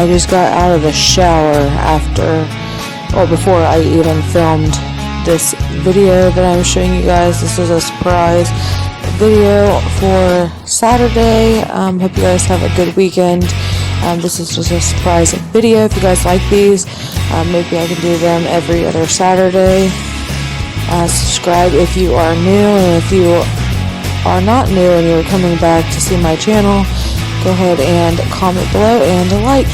I just got out of the shower before I even filmed this video that I'm showing you guys. This is a surprise video for Saturday. Hope you guys have a good weekend. This is just a surprise video. If you guys like these, maybe I can do them every other Saturday. Subscribe if you are new, and if you are not new and you're coming back to see my channel, go ahead and comment below and a like.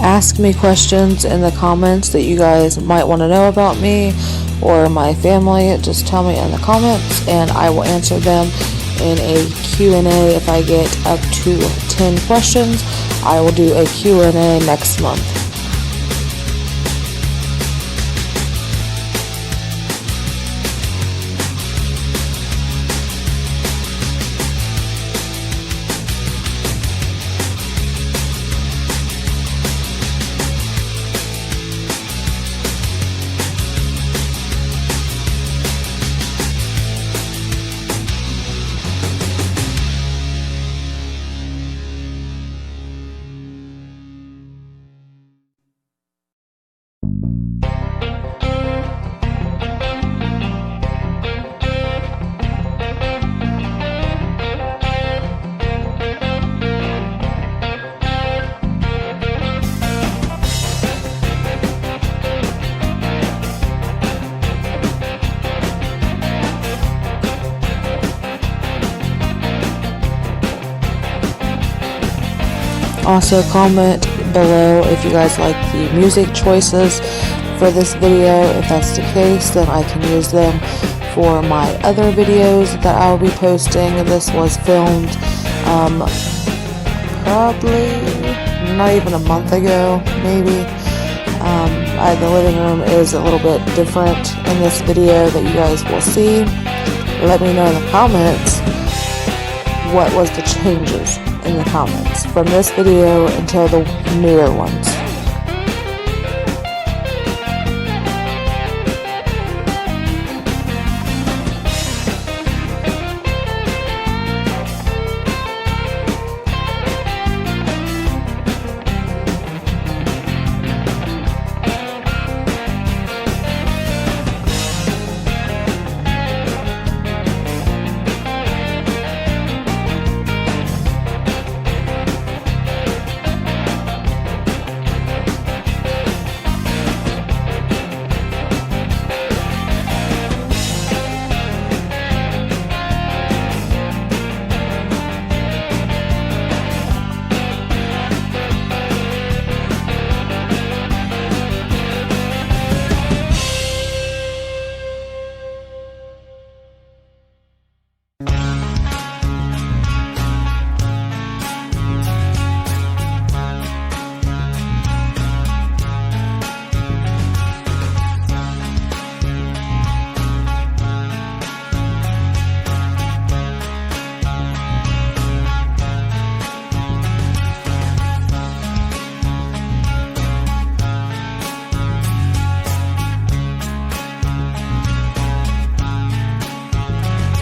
Ask me questions in the comments that you guys might want to know about me or my family. Just tell me in the comments and I will answer them in a Q&A. If I get up to 10 questions, I will do a Q&A next month. Also comment below if you guys like the music choices for this video. If that's the case, then I can use them for my other videos that I will be posting. This was filmed probably not even a month ago, maybe. The living room is a little bit different in this video that you guys will see. Let me know in the comments what was the changes in the comments from this video until the newer ones.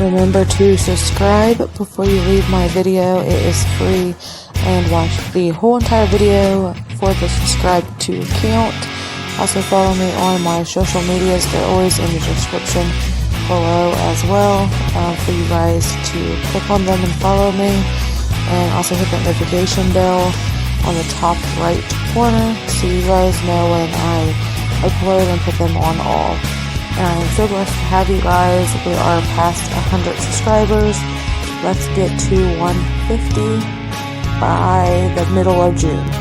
Remember to subscribe before you leave my video. It is free, and watch the whole entire video for the subscribe to account. Also follow me on my social medias. They're always in the description below as well, for you guys to click on them and follow me. And also hit that notification bell on the top right corner so you guys know when I upload and put them on all. And I am so blessed to have you guys. We are past 100 subscribers. Let's get to 150 by the middle of June.